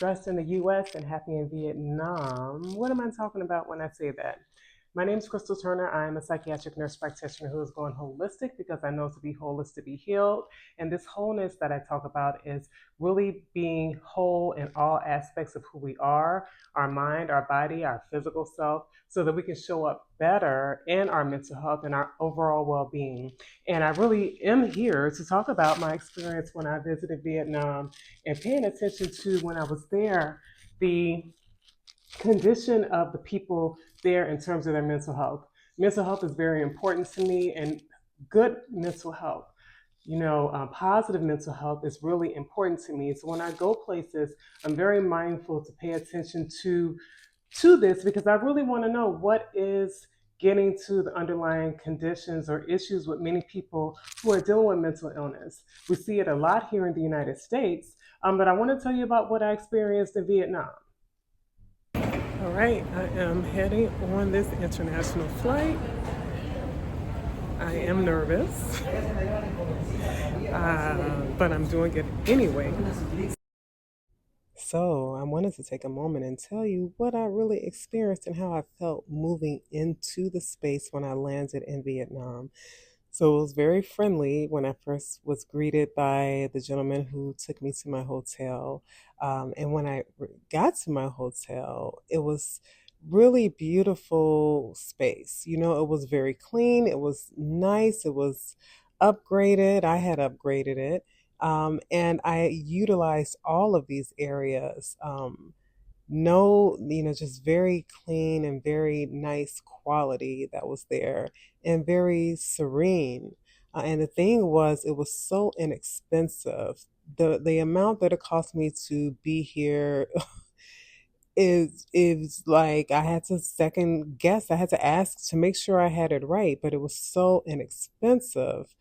stressed in the US and happy in Vietnam. What am I talking about when I say that? My name is Crystal Turner. I'm a psychiatric nurse practitioner who is going holistic because I know to be whole is to be healed. And this wholeness that I talk about is really being whole in all aspects of who we are, our mind, our body, our physical self, so that we can show up better in our mental health and our overall well being. And I really am here to talk about my experience when I visited Vietnam and paying attention to when I was there, the condition of the people there in terms of their mental health. Mental health is very important to me, and good mental health, positive mental health is really important to me. So when I go places, I'm very mindful to pay attention to this because I really want to know what is getting to the underlying conditions or issues with many people who are dealing with mental illness. We see it a lot here in the United States, but I want to tell you about what I experienced in Vietnam. All right, I am heading on this international flight. I am nervous, but I'm doing it anyway. So, I wanted to take a moment and tell you what I really experienced and how I felt moving into the space when I landed in Vietnam. So, it was very friendly when I first was greeted by the gentleman who took me to my hotel. And when I got to my hotel, it was really beautiful space. It was very clean, it was nice, it was upgraded. I had upgraded it. And I utilized all of these areas. No, just very clean and very nice quality that was there and very serene. And the thing was, it was so inexpensive. The amount that it cost me to be here is like I had to second guess. I had to ask to make sure I had it right, but it was so inexpensive.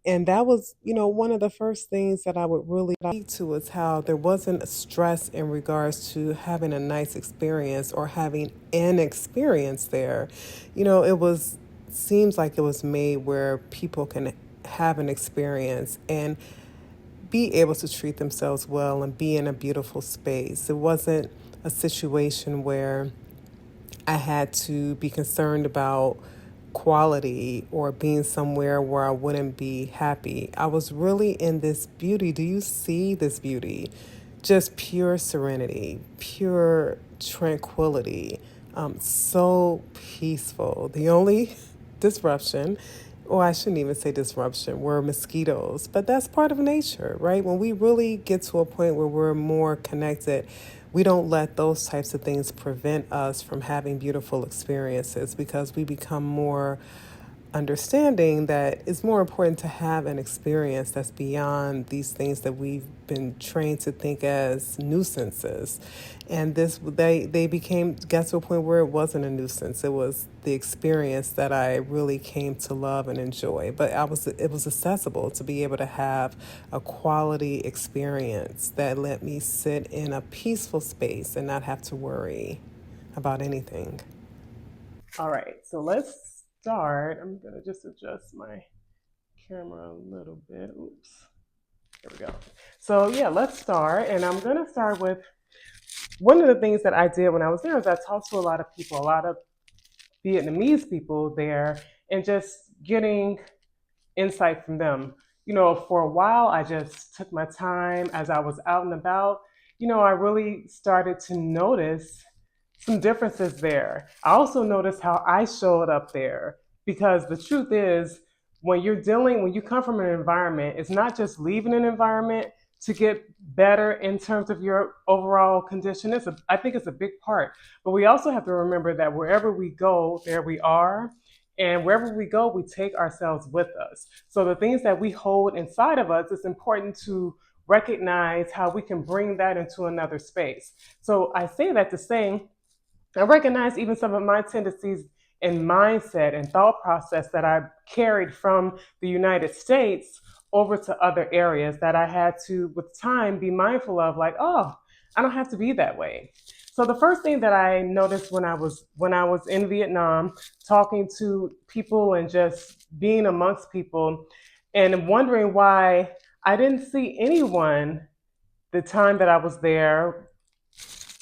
And that was, one of the first things that I would really speak to is how there wasn't a stress in regards to having a nice experience or having an experience there. It was seems like it was made where people can have an experience and be able to treat themselves well and be in a beautiful space. It wasn't a situation where I had to be concerned about quality or being somewhere where I wouldn't be happy. I was really in this beauty. Do you see this beauty? Just pure serenity, pure tranquility, so peaceful. The only disruption, or I shouldn't even say disruption, were mosquitoes, but that's part of nature, right? When we really get to a point where we're more connected, we don't let those types of things prevent us from having beautiful experiences because we become more understanding that it's more important to have an experience that's beyond these things that we've been trained to think as nuisances. And they became got to a point where it wasn't a nuisance. It was the experience that I really came to love and enjoy. But it was accessible to be able to have a quality experience that let me sit in a peaceful space and not have to worry about anything. All right, so let's start. I'm going to just adjust my camera a little bit. Oops. There we go. So, yeah, let's start. And I'm going to start with one of the things that I did when I was there is I talked to a lot of people, a lot of Vietnamese people there, and just getting insight from them. For a while, I just took my time as I was out and about. I really started to notice some differences there. I also noticed how I showed up there because the truth is, when you come from an environment, it's not just leaving an environment to get better in terms of your overall condition. I think it's a big part. But we also have to remember that wherever we go, there we are. And wherever we go, we take ourselves with us. So the things that we hold inside of us, it's important to recognize how we can bring that into another space. So I say that to say, I recognize even some of my tendencies and mindset and thought process that I carried from the United States over to other areas that I had to, with time, be mindful of, like, oh, I don't have to be that way. So the first thing that I noticed when I was in Vietnam, talking to people and just being amongst people, and wondering why I didn't see anyone the time that I was there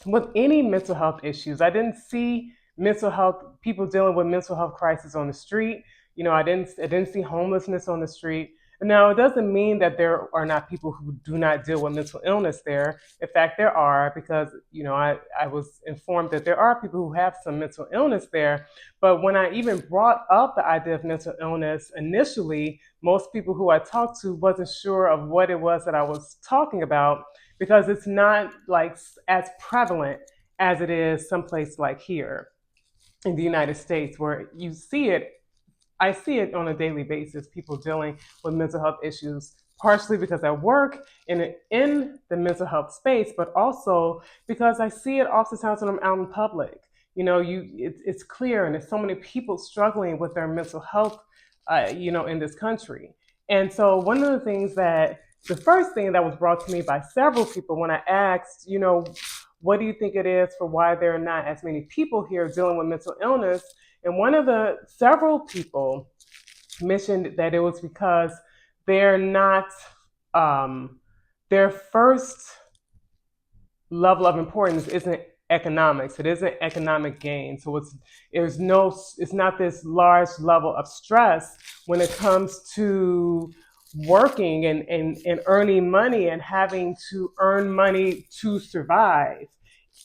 with any mental health issues. I didn't see mental health people dealing with mental health crisis on the street. I didn't see homelessness on the street. Now, it doesn't mean that there are not people who do not deal with mental illness there. In fact, there are, because I was informed that there are people who have some mental illness there. But when I even brought up the idea of mental illness initially, most people who I talked to wasn't sure of what it was that I was talking about, because it's not like as prevalent as it is someplace like here in the United States, where you see it. I see it on a daily basis, people dealing with mental health issues, partially because I work in the mental health space, but also because I see it oftentimes when I'm out in public. It's clear, and there's so many people struggling with their mental health, in this country. And so one of the things that the first thing that was brought to me by several people when I asked, what do you think it is for why there are not as many people here dealing with mental illness? And one of the several people mentioned that it was because they're not, their first level of importance isn't economics. It isn't economic gain. So it's not this large level of stress when it comes to working and earning money and having to earn money to survive,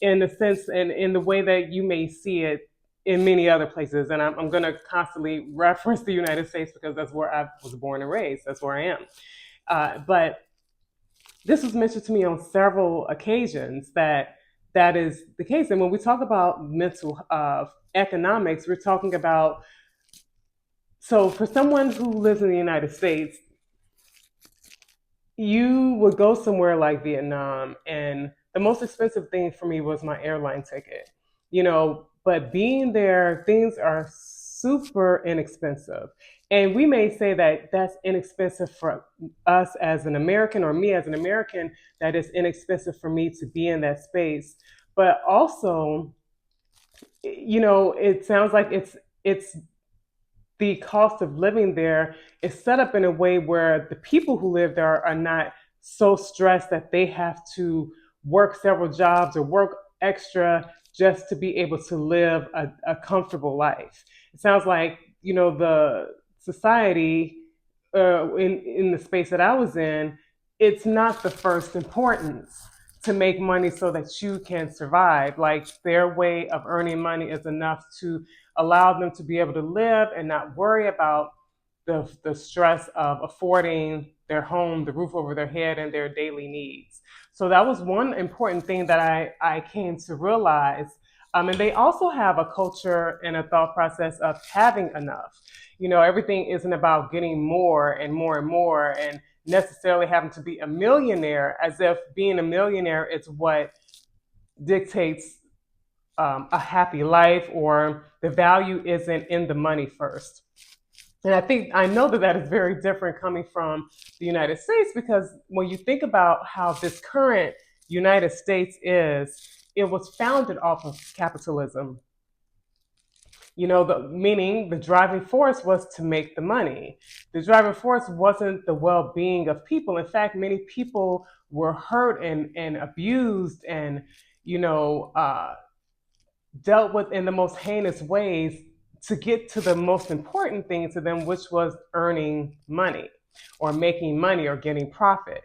in the sense and in the way that you may see it in many other places. And I'm going to constantly reference the United States because that's where I was born and raised. That's where I am. But this was mentioned to me on several occasions that is the case. And when we talk about mental economics, we're talking about, so for someone who lives in the United States, you would go somewhere like Vietnam, and the most expensive thing for me was my airline ticket. But being there, things are super inexpensive. And we may say that that's inexpensive for us as an American, or me as an American, that is inexpensive for me to be in that space. But also, it sounds like it's the cost of living there is set up in a way where the people who live there are not so stressed that they have to work several jobs or work extra just to be able to live a comfortable life. It sounds like, the society, in the space that I was in, it's not the first importance to make money so that you can survive. Like, their way of earning money is enough to allow them to be able to live and not worry about the stress of affording their home, the roof over their head, and their daily needs. So that was one important thing that I came to realize. And they also have a culture and a thought process of having enough. Everything isn't about getting more and more and more, and necessarily having to be a millionaire, as if being a millionaire is what dictates a happy life, or the value isn't in the money first. And I know that that is very different coming from the United States, because when you think about how this current United States is, it was founded off of capitalism. Meaning the driving force was to make the money. The driving force wasn't the well-being of people. In fact, many people were hurt and abused and, dealt with in the most heinous ways to get to the most important thing to them, which was earning money or making money or getting profit.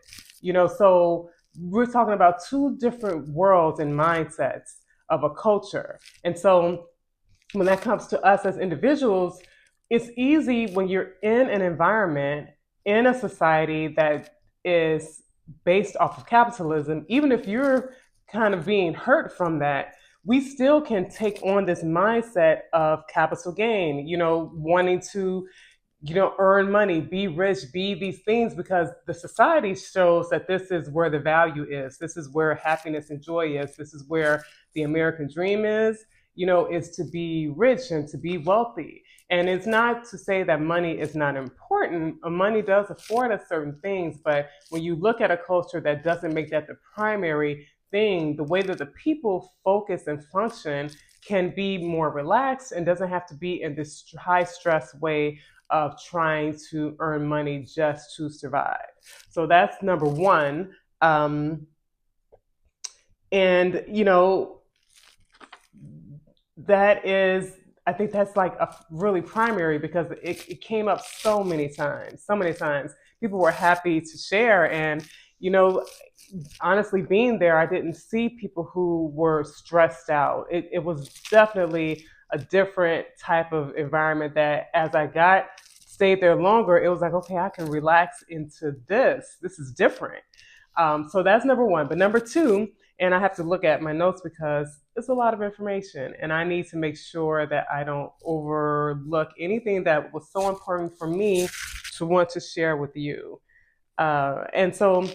So we're talking about two different worlds and mindsets of a culture. And so when that comes to us as individuals, it's easy when you're in an environment, in a society that is based off of capitalism, even if you're kind of being hurt from that, we still can take on this mindset of capital gain, wanting to, earn money, be rich, be these things, because the society shows that this is where the value is. This is where happiness and joy is. This is where the American dream is to be rich and to be wealthy. And it's not to say that money is not important. Money does afford us certain things, but when you look at a culture that doesn't make that the primary thing, the way that the people focus and function can be more relaxed and doesn't have to be in this high stress way of trying to earn money just to survive. So that's number one. And, that is, I think that's like a really primary because it came up so many times. People were happy to share. And, you know, honestly, being there, I didn't see people who were stressed out. It was definitely a different type of environment that as I stayed there longer, it was like, okay, I can relax into this. This is different. So that's number one. But number two, and I have to look at my notes because it's a lot of information, and I need to make sure that I don't overlook anything that was so important for me to want to share with you. And so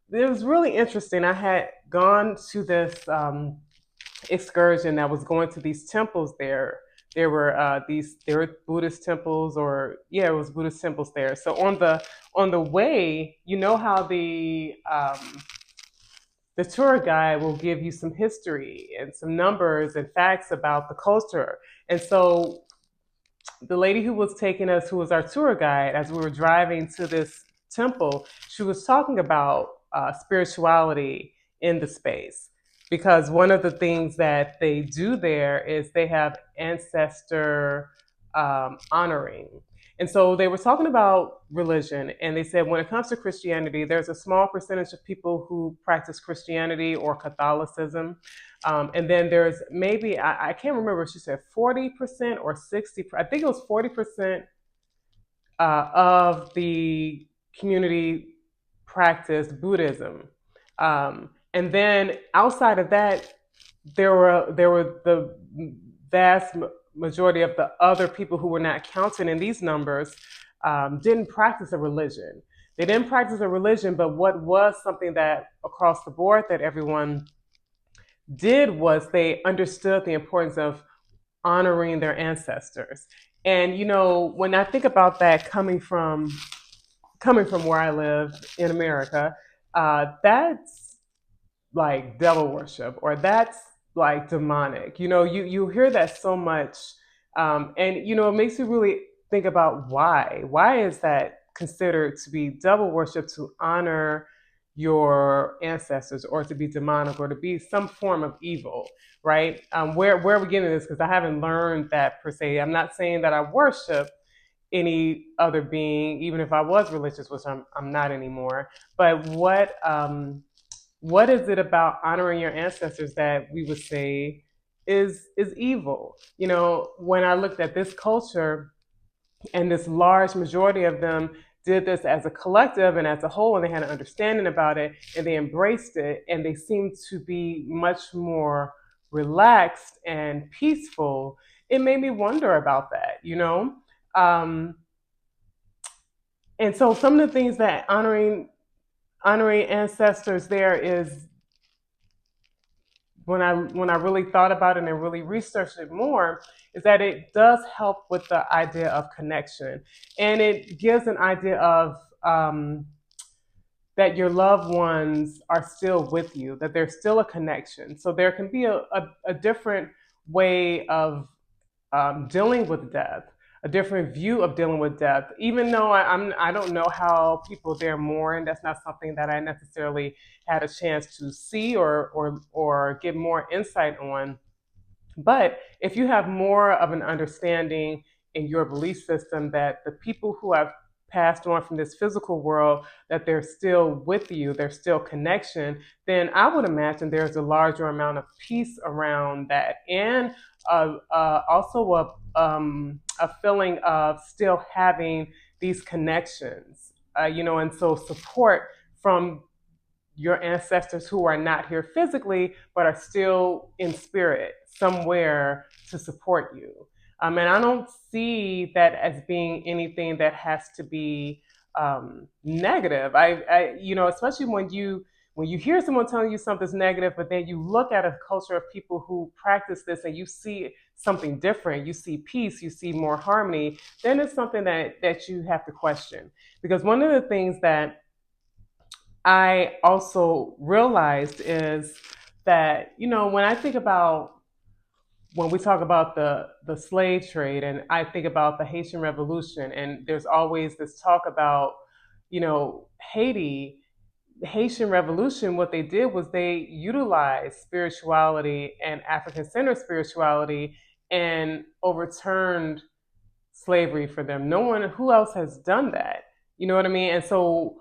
it was really interesting. I had gone to this excursion that was going to these temples there. There were Buddhist temples, or yeah, it was Buddhist temples there. So on the way, you know how the tour guide will give you some history and some numbers and facts about the culture. And so the lady who was taking us, who was our tour guide, as we were driving to this temple, she was talking about spirituality in the space. Because one of the things that they do there is they have ancestor honoring. And so they were talking about religion, and they said when it comes to Christianity, there's a small percentage of people who practice Christianity or Catholicism. And then there's maybe, I can't remember, she said 40% or 60, I think it was 40% of the community practiced Buddhism. And then outside of that, there were the vast majority of the other people who were not counted in these numbers didn't practice a religion. They didn't practice a religion, but what was something that across the board that everyone did was they understood the importance of honoring their ancestors. And when I think about that coming from where I live in America, that's like devil worship, or that's like demonic. You hear that so much, and it makes you really think about why. Why is that considered to be devil worship, to honor your ancestors, or to be demonic, or to be some form of evil, right? Where are we getting this? Because I haven't learned that per se. I'm not saying that I worship any other being, even if I was religious, which I'm not anymore. But what is it about honoring your ancestors that we would say is evil? When I looked at this culture, and this large majority of them did this as a collective and as a whole, and they had an understanding about it, and they embraced it, and they seemed to be much more relaxed and peaceful. It made me wonder about that. Um, and so some of the things that honoring ancestors there is, when I really thought about it and really researched it more, is that it does help with the idea of connection, and it gives an idea of that your loved ones are still with you, that there's still a connection. So there can be a different way of dealing with death, a different view of dealing with death. Even though I don't know how people there mourn, that's not something that I necessarily had a chance to see or get more insight on. But if you have more of an understanding in your belief system that the people who have passed on from this physical world, that they're still with you, there's still connection, then I would imagine there's a larger amount of peace around that, and also a feeling of still having these connections, and so support from your ancestors who are not here physically but are still in spirit somewhere to support you. And I don't see that as being anything that has to be negative. Especially when you hear someone telling you something's negative, but then you look at a culture of people who practice this and you see something different, you see peace, you see more harmony, then it's something that you have to question. Because one of the things that I also realized is that, when I think about, when we talk about the slave trade, and I think about the Haitian Revolution, and there's always this talk about, Haiti, Haitian Revolution, what they did was they utilized spirituality and African centered spirituality and overturned slavery for them. No one who else has done that. You know what I mean? And so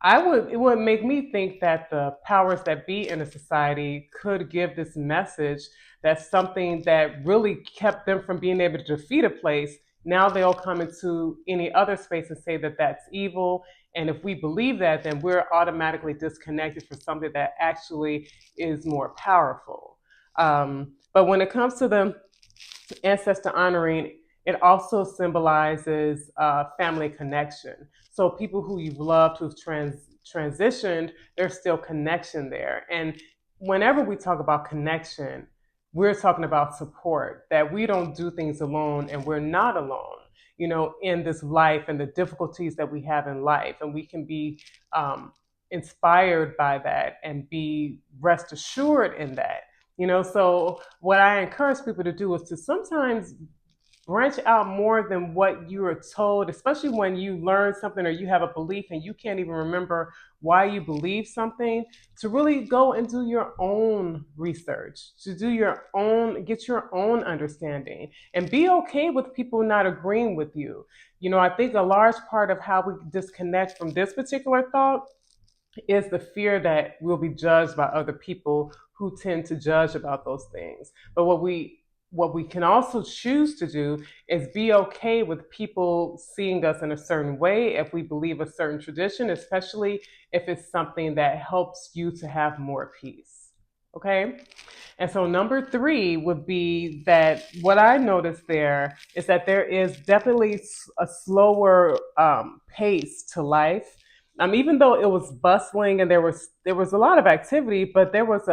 it would make me think that the powers that be in a society could give this message that's something that really kept them from being able to defeat a place. Now they'll come into any other space and say that that's evil. And if we believe that, then we're automatically disconnected from something that actually is more powerful. But when it comes to the ancestor honoring, it also symbolizes family connection. So people who you've loved, who've transitioned, there's still connection there. And whenever we talk about connection, we're talking about support, that we don't do things alone and we're not alone, in this life and the difficulties that we have in life. And we can be inspired by that and be rest assured in that. So what I encourage people to do is to sometimes branch out more than what you are told, especially when you learn something or you have a belief and you can't even remember why you believe something, to really go and do your own research, to get your own understanding, and be okay with people not agreeing with you. I think a large part of how we disconnect from this particular thought is the fear that we'll be judged by other people who tend to judge about those things. But what we can also choose to do is be okay with people seeing us in a certain way if we believe a certain tradition, especially if it's something that helps you to have more peace. Okay? And so number three would be that what I noticed there is that there is definitely a slower pace to life. Even though it was bustling and there was a lot of activity, but there was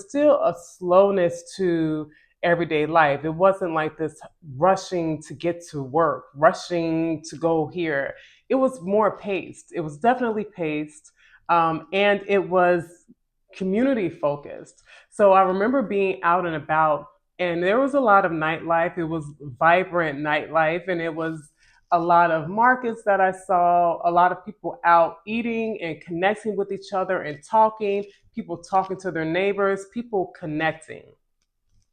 still a slowness to everyday life. It wasn't like this rushing to get to work, rushing to go here. It was more paced. It was definitely paced, and it was community focused. So I remember being out and about, and there was a lot of nightlife. It was vibrant nightlife, and it was a lot of markets that I saw, a lot of people out eating and connecting with each other and talking, people talking to their neighbors, people connecting.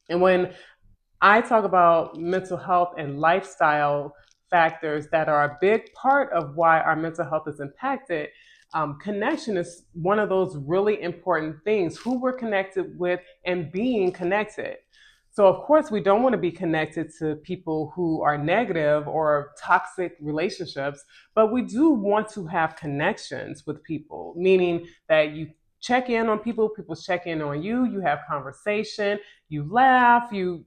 And when I talk about mental health and lifestyle factors that are a big part of why our mental health is impacted. Connection is one of those really important things, who we're connected with and being connected. So, of course, we don't want to be connected to people who are negative or toxic relationships, but we do want to have connections with people, meaning that you check in on people, people check in on you, you have conversation, you laugh, you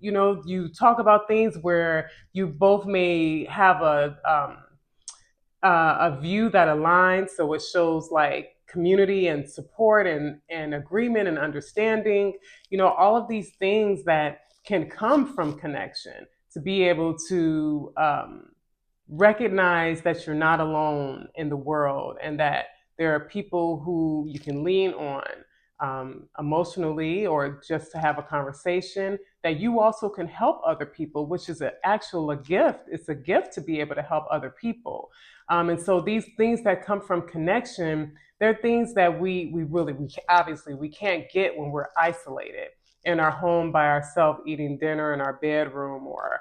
talk about things where you both may have a view that aligns. So it shows like community and support and agreement and understanding, all of these things that can come from connection, to be able to recognize that you're not alone in the world and that there are people who you can lean on emotionally or just to have a conversation, that you also can help other people, which is a gift. It's a gift to be able to help other people. And so these things that come from connection, they're things that we obviously we can't get when we're isolated in our home by ourselves eating dinner in our bedroom, or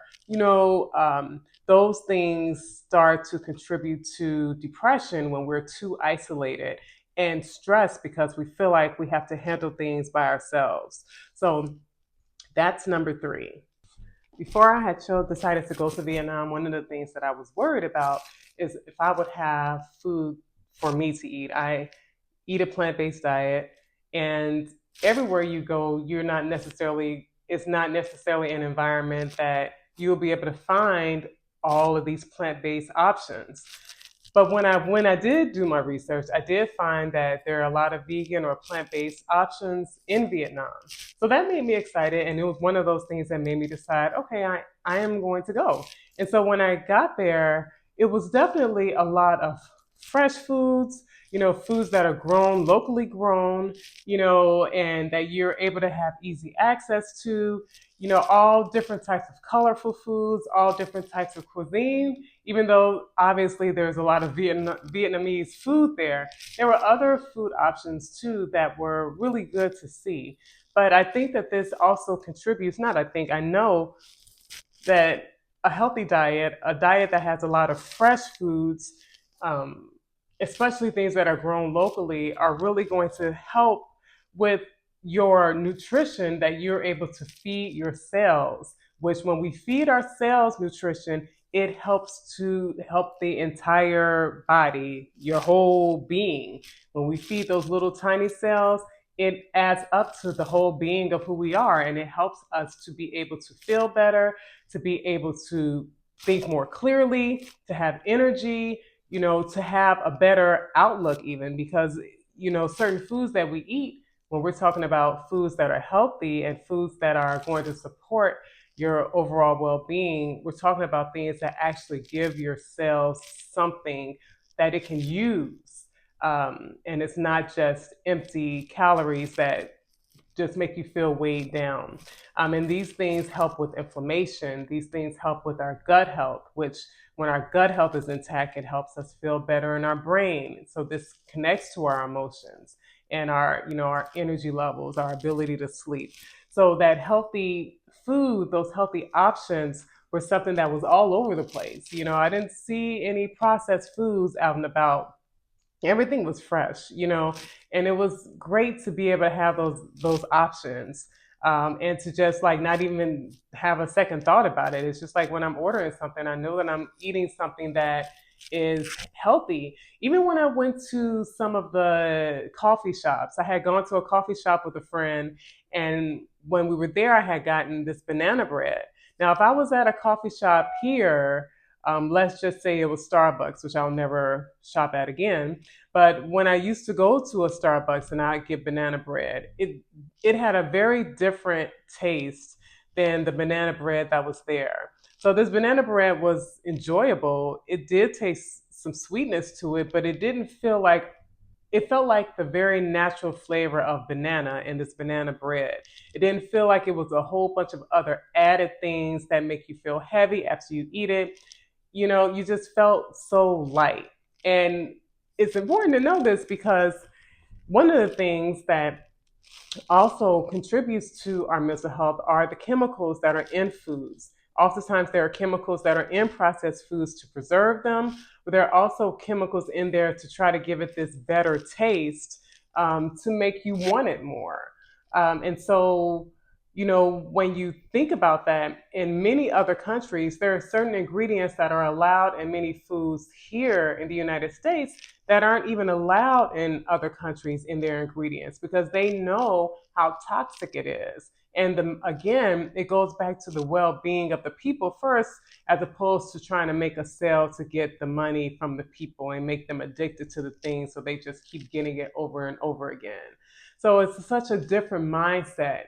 those things start to contribute to depression when we're too isolated, and stress because we feel like we have to handle things by ourselves. So that's number three. Before I had decided to go to Vietnam, one of the things that I was worried about is if I would have food for me to eat. I eat a plant-based diet, and everywhere you go, it's not necessarily an environment that you'll be able to find all of these plant-based options. But when I did do my research, I did find that there are a lot of vegan or plant-based options in Vietnam. So that made me excited, and it was one of those things that made me decide, okay, I am going to go. And so when I got there, it was definitely a lot of fresh foods, foods that are grown, locally grown, and that you're able to have easy access to, all different types of colorful foods, all different types of cuisine, even though obviously there's a lot of Vietnamese food there were other food options too that were really good to see. But I think that this also contributes, not I think, I know that a healthy diet, a diet that has a lot of fresh foods, um, especially things that are grown locally, are really going to help with your nutrition that you're able to feed your cells. Which, when we feed our cells nutrition, it helps to help the entire body, your whole being. When we feed those little tiny cells, it adds up to the whole being of who we are, and it helps us to be able to feel better, to be able to think more clearly, to have energy, to have a better outlook, even because, certain foods that we eat, when we're talking about foods that are healthy and foods that are going to support your overall well being, we're talking about things that actually give your cells something that it can use. And it's not just empty calories that just make you feel weighed down. And these things help with inflammation. These things help with our gut health, which, when our gut health is intact, it helps us feel better in our brain. So this connects to our emotions and our energy levels, our ability to sleep. So that healthy food, those healthy options were something that was all over the place. I didn't see any processed foods out and about. Everything was fresh, and it was great to be able to have those options, and to just like not even have a second thought about it. It's just like when I'm ordering something, I know that I'm eating something that is healthy. Even when I went to some of the coffee shops, I had gone to a coffee shop with a friend, and when we were there, I had gotten this banana bread. Now, if I was at a coffee shop here, let's just say it was Starbucks, which I'll never shop at again. But when I used to go to a Starbucks and I'd get banana bread, it had a very different taste than the banana bread that was there. So this banana bread was enjoyable. It did taste some sweetness to it, but it felt like the very natural flavor of banana in this banana bread. It didn't feel like it was a whole bunch of other added things that make you feel heavy after you eat it. You just felt so light. And it's important to know this because one of the things that also contributes to our mental health are the chemicals that are in foods. Oftentimes, there are chemicals that are in processed foods to preserve them, but there are also chemicals in there to try to give it this better taste, to make you want it more. And so, when you think about that, in many other countries, there are certain ingredients that are allowed in many foods here in the United States that aren't even allowed in other countries in their ingredients because they know how toxic it is. And again, it goes back to the well being of the people first, as opposed to trying to make a sale to get the money from the people and make them addicted to the thing so they just keep getting it over and over again. So it's such a different mindset,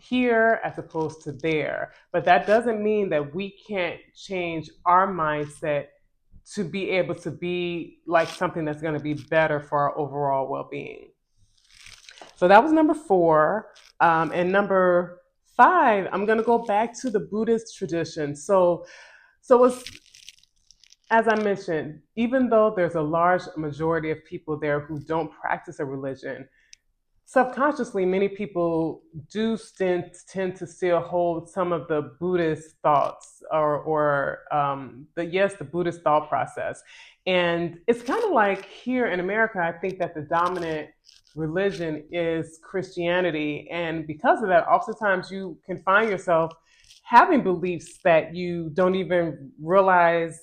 here as opposed to there. But that doesn't mean that we can't change our mindset to be able to be like something that's going to be better for our overall well being. So that was number four. And number five, I'm going to go back to the Buddhist tradition. So it's, as I mentioned, even though there's a large majority of people there who don't practice a religion, subconsciously, many people do tend to still hold some of the Buddhist thoughts, or the Buddhist thought process. And it's kind of like here in America, I think that the dominant religion is Christianity. And because of that, oftentimes you can find yourself having beliefs that you don't even realize,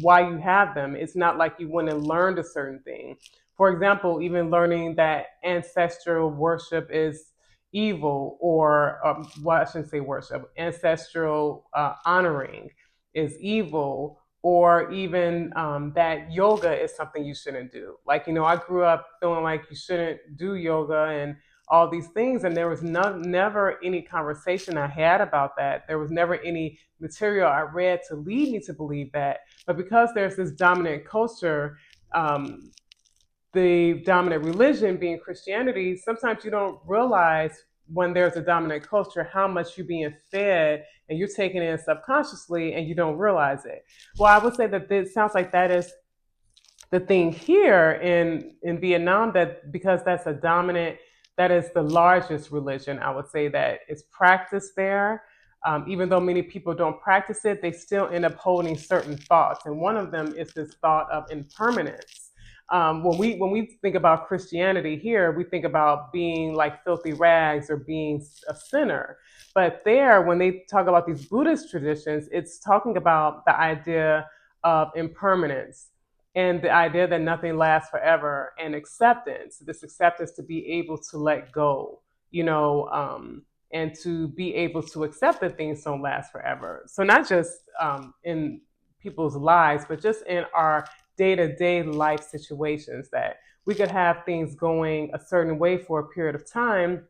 why you have them. It's not like you went and learned a certain thing. For example, even learning that ancestral worship is evil, or, well, I shouldn't say worship, ancestral honoring is evil, or even, that yoga is something you shouldn't do. Like, I grew up feeling like you shouldn't do yoga and all these things, and there was never any conversation I had about that. There was never any material I read to lead me to believe that. But because there's this dominant culture, the dominant religion being Christianity, sometimes you don't realize when there's a dominant culture, how much you're being fed and you're taking it in subconsciously and you don't realize it. Well, I would say that it sounds like that is the thing here in Vietnam, that because that's a dominant, that is the largest religion, I would say, that is practiced there. Even though many people don't practice it, they still end up holding certain thoughts, and one of them is this thought of impermanence. When we think about Christianity here, we think about being like filthy rags or being a sinner. But there, when they talk about these Buddhist traditions, it's talking about the idea of impermanence and the idea that nothing lasts forever, and acceptance, this acceptance to be able to let go, you know, and to be able to accept that things don't last forever. So not just in people's lives, but just in our day-to-day life situations, that we could have things going a certain way for a period of time,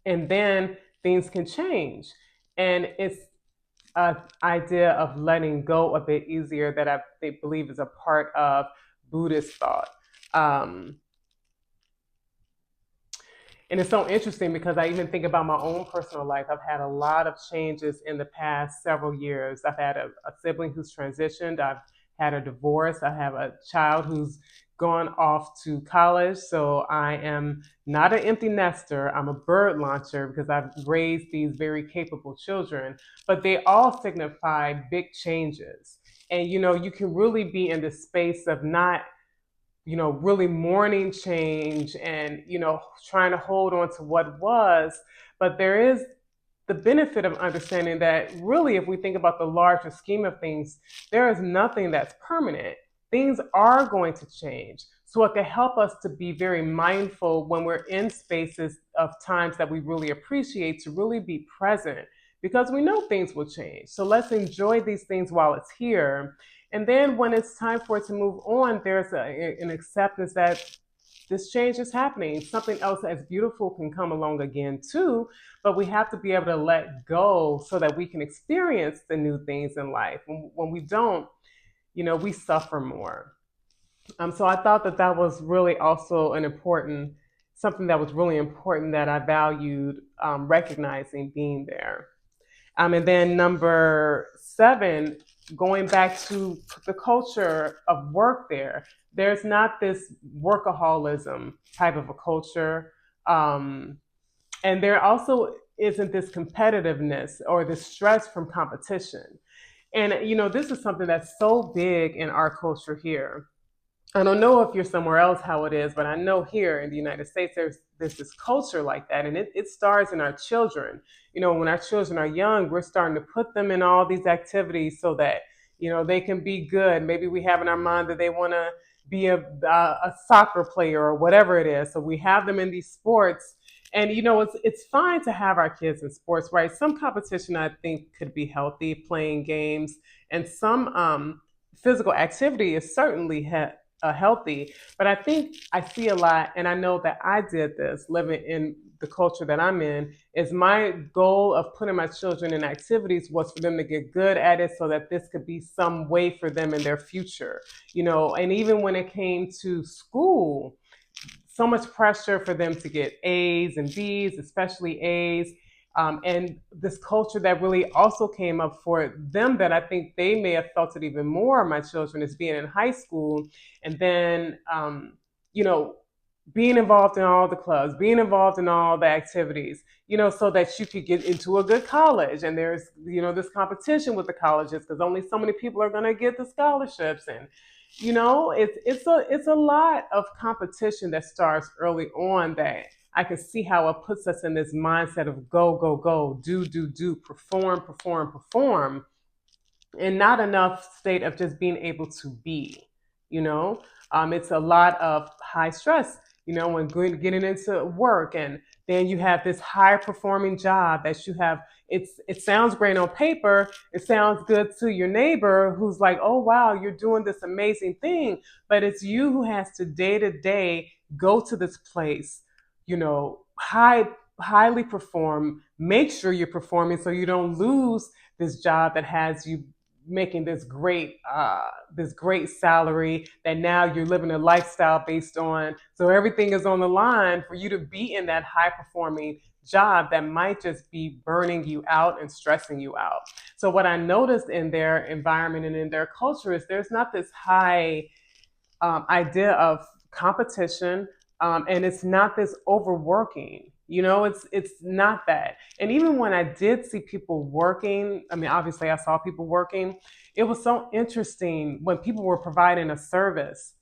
and then things can change. And it's an idea of letting go a bit easier that I believe is a part of Buddhist thought. Um, and it's so interesting because I even think about my own personal life. I've had a lot of changes in the past several years. I've had a sibling who's transitioned. I've had a divorce. I have a child who's gone off to college. So I am not an empty nester. I'm a bird launcher because I've raised these very capable children, but they all signify big changes. And you can really be in the space of not really mourning change and, trying to hold on to what was. But there is the benefit of understanding that really, if we think about the larger scheme of things, there is nothing that's permanent. Things are going to change. So it can help us to be very mindful when we're in spaces of times that we really appreciate, to really be present, because we know things will change. So let's enjoy these things while it's here. And then when it's time for it to move on, there's an acceptance that this change is happening. Something else as beautiful can come along again too, but we have to be able to let go so that we can experience the new things in life. When we don't, we suffer more. So I thought that that was really also something that was really important that I valued, recognizing being there. And then number 7, going back to the culture of work there, there's not this workaholism type of a culture. And there also isn't this competitiveness or this stress from competition. And, this is something that's so big in our culture here. I don't know if you're somewhere else how it is, but I know here in the United States there's this culture like that, and it starts in our children. When our children are young, we're starting to put them in all these activities so that they can be good. Maybe we have in our mind that they want to be a soccer player or whatever it is. So we have them in these sports, and it's fine to have our kids in sports, right? Some competition I think could be healthy, playing games, and some physical activity is certainly healthy. But I think I see a lot, and I know that I did this living in the culture that I'm in. Is my goal of putting my children in activities was for them to get good at it, so that this could be some way for them in their future. And even when it came to school, so much pressure for them to get A's and B's, especially A's. And this culture that really also came up for them, that I think they may have felt it even more, my children, is being in high school, and then, you know, being involved in all the clubs, being involved in all the activities, so that you could get into a good college. And there's, this competition with the colleges because only so many people are going to get the scholarships. And, it's a lot of competition that starts early on, that I can see how it puts us in this mindset of go, go, go, do, perform, perform, perform, and not enough state of just being able to be. you know it's a lot of high stress, when getting into work, and then you have this high performing job that you have. It sounds great on paper, it sounds good to your neighbor who's like, oh wow, you're doing this amazing thing, but it's you who has to day go to this place, highly perform, make sure you're performing so you don't lose this job that has you making this great salary that now you're living a lifestyle based on. So everything is on the line for you to be in that high performing job that might just be burning you out and stressing you out. So what I noticed in their environment and in their culture is there's not this high idea of competition, and it's not this overworking. It's not that. And even when I did see people working, I mean, obviously I saw people working. It was so interesting when people were providing a service.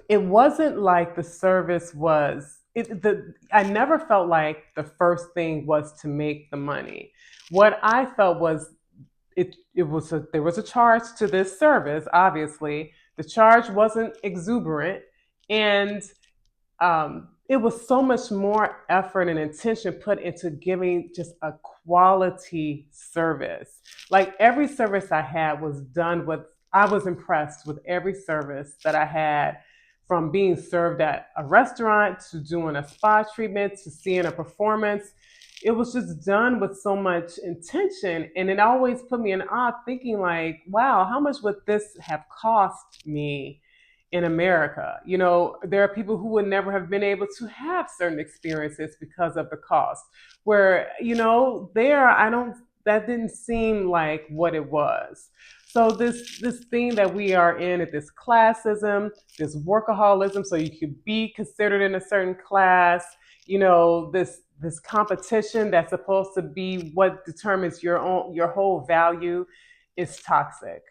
It wasn't like the service was it. I never felt like the first thing was to make the money. What I felt was there was a charge to this service. Obviously the charge wasn't exuberant, and it was so much more effort and intention put into giving just a quality service. Like every service I had was done with, I was impressed with every service that I had, from being served at a restaurant to doing a spa treatment to seeing a performance. It was just done with so much intention. And it always put me in awe thinking, like, wow, how much would this have cost me in America? There are people who would never have been able to have certain experiences because of the cost. Where, there, I don't, that didn't seem like what it was. So this thing that we are in, at this classism, this workaholism, so you could be considered in a certain class, this competition that's supposed to be what determines your whole value, is toxic.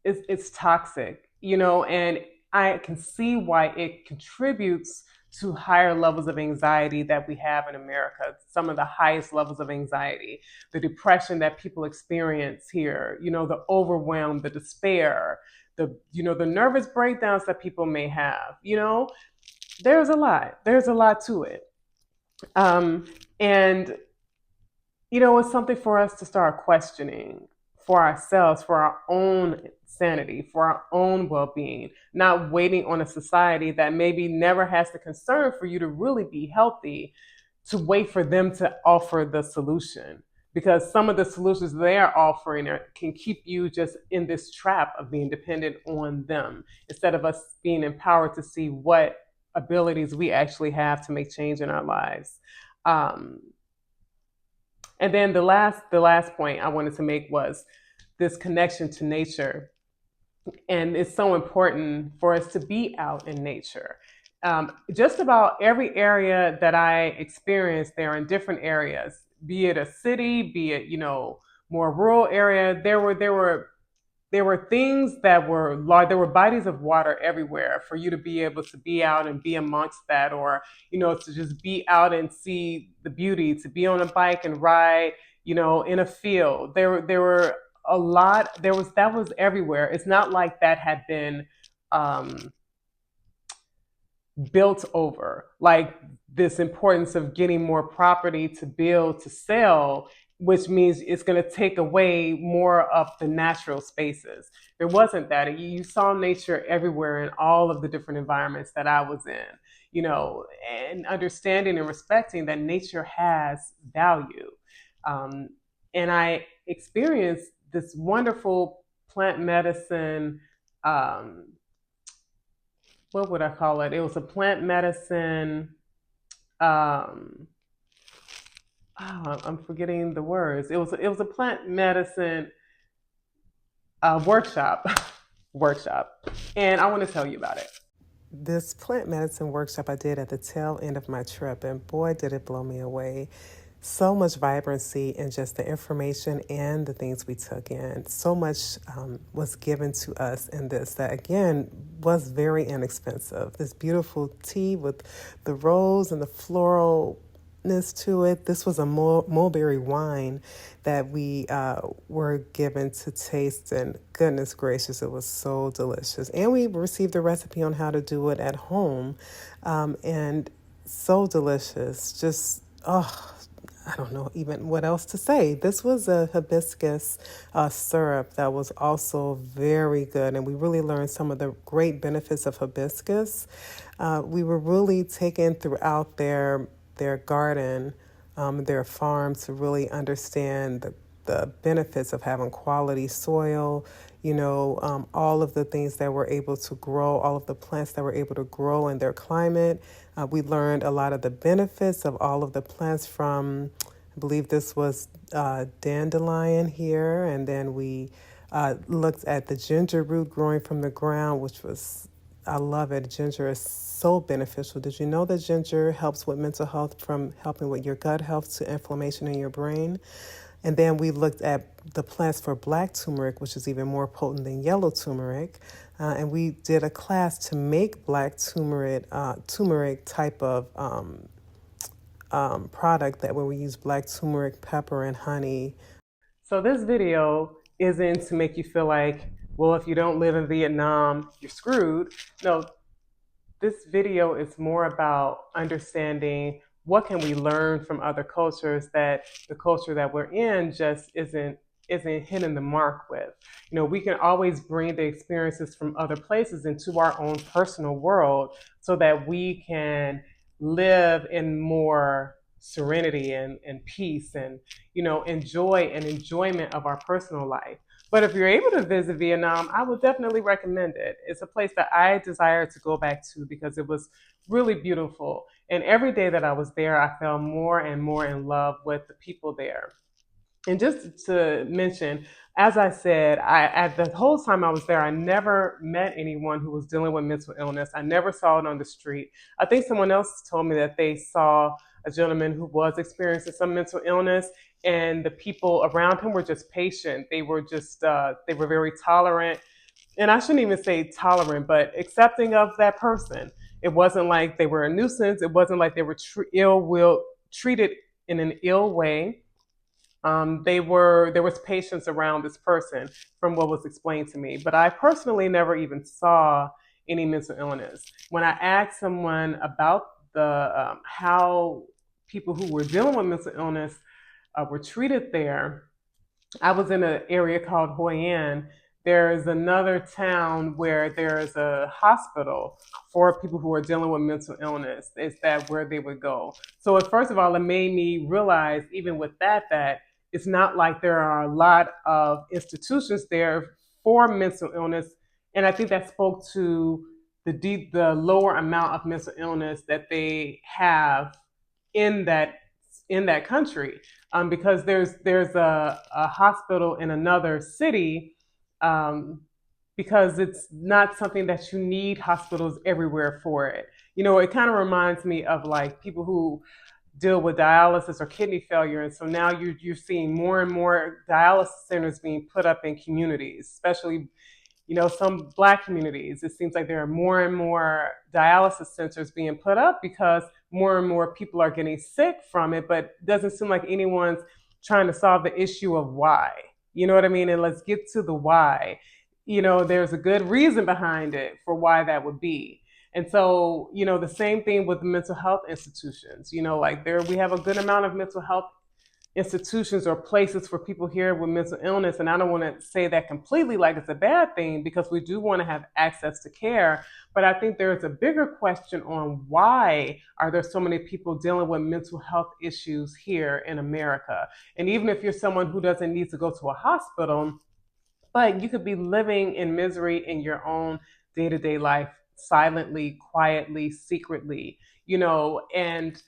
It's toxic, and I can see why it contributes to higher levels of anxiety that we have in America, some of the highest levels of anxiety, the depression that people experience here, the overwhelm, the despair, the nervous breakdowns that people may have, there's a lot to it. And it's something for us to start questioning for ourselves, for our own sanity, for our own well being, not waiting on a society that maybe never has the concern for you to really be healthy to wait for them to offer the solution. Because some of the solutions they're offering can keep you just in this trap of being dependent on them, instead of us being empowered to see what abilities we actually have to make change in our lives. Um, and then the last point I wanted to make was this connection to nature. And it's so important for us to be out in nature. Just about every area that I experienced, there in different areas, be it a city, be it more rural area, there were things that were large. There were bodies of water everywhere for you to be able to be out and be amongst that, or to just be out and see the beauty, to be on a bike and ride, in a field. There were a lot. That was everywhere. It's not like that had been um, built over, like this importance of getting more property to build, to sell, which means it's going to take away more of the natural spaces. There wasn't that. You saw nature everywhere in all of the different environments that I was in, and understanding and respecting that nature has value. Um, and I experienced this wonderful plant medicine. What would I call it? It was a plant medicine. Um, I'm forgetting the words. It was a plant medicine workshop, workshop, and I want to tell you about it. This plant medicine workshop I did at the tail end of my trip, and boy, did it blow me away. So much vibrancy in just the information and the things we took in. So much was given to us in this that, again, was very inexpensive. This beautiful tea with the rose and the floral to it. This was a mulberry wine that we were given to taste, and goodness gracious, it was so delicious. And we received a recipe on how to do it at home, and so delicious. Just, oh, I don't know even what else to say. This was a hibiscus syrup that was also very good, and we really learned some of the great benefits of hibiscus. We were really taken throughout their garden, their farm, to really understand the benefits of having quality soil, all of the things that were able to grow, all of the plants that were able to grow in their climate. We learned a lot of the benefits of all of the plants from, I believe this was dandelion here, and then we looked at the ginger root growing from the ground, which was, I love it. Ginger is so beneficial. Did you know that ginger helps with mental health, from helping with your gut health to inflammation in your brain? And then we looked at the plants for black turmeric, which is even more potent than yellow turmeric. And we did a class to make black turmeric type of product that where we use black turmeric, pepper, and honey. So this video isn't to make you feel like, well, if you don't live in Vietnam, you're screwed. No, this video is more about understanding what can we learn from other cultures that the culture that we're in just isn't hitting the mark with. We can always bring the experiences from other places into our own personal world so that we can live in more serenity and peace and enjoy and enjoyment of our personal life. But if you're able to visit Vietnam, I would definitely recommend it. It's a place that I desire to go back to because it was really beautiful. And every day that I was there, I fell more and more in love with the people there. And just to mention, as I said, at the whole time I was there, I never met anyone who was dealing with mental illness. I never saw it on the street. I think someone else told me that they saw a gentleman who was experiencing some mental illness, and the people around him were just patient. They were very tolerant. And I shouldn't even say tolerant, but accepting of that person. It wasn't like they were a nuisance. It wasn't like they were treated in an ill way. There was patience around this person from what was explained to me, but I personally never even saw any mental illness. When I asked someone about the how people who were dealing with mental illness were treated there, I was in an area called Hoi An. There's another town where there's a hospital for people who are dealing with mental illness. Is that where they would go? So first of all, it made me realize, even with that it's not like there are a lot of institutions there for mental illness. And I think that spoke to the lower amount of mental illness that they have in that country, because there's a hospital in another city, because it's not something that you need hospitals everywhere for it. It kind of reminds me of like people who deal with dialysis or kidney failure, and so now you're seeing more and more dialysis centers being put up in communities, especially some Black communities. It seems like there are more and more dialysis centers being put up because more and more people are getting sick from it, but it doesn't seem like anyone's trying to solve the issue of why. You know what I mean? And let's get to the why. There's a good reason behind it for why that would be. And so, the same thing with mental health institutions. Like we have a good amount of mental health institutions or places for people here with mental illness. And I don't want to say that completely like it's a bad thing, because we do want to have access to care. But I think there's a bigger question on why are there so many people dealing with mental health issues here in America? And even if you're someone who doesn't need to go to a hospital, but you could be living in misery in your own day-to-day life, silently, quietly, secretly, and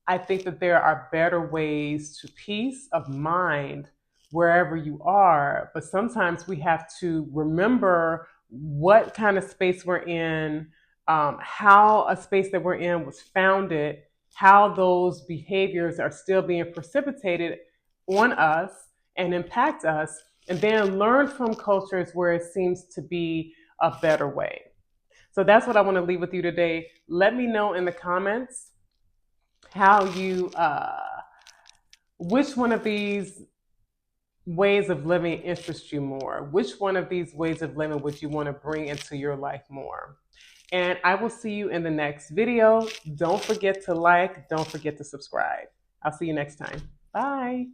I think that there are better ways to peace of mind wherever you are. But sometimes we have to remember what kind of space we're in, how a space that we're in was founded, how those behaviors are still being precipitated on us and impact us, and then learn from cultures where it seems to be a better way. So that's what I want to leave with you today. Let me know in the comments how which one of these ways of living interests you more. Which one of these ways of living would you want to bring into your life more? And I will see you in the next video. Don't forget to like, don't forget to subscribe. I'll see you next time. Bye.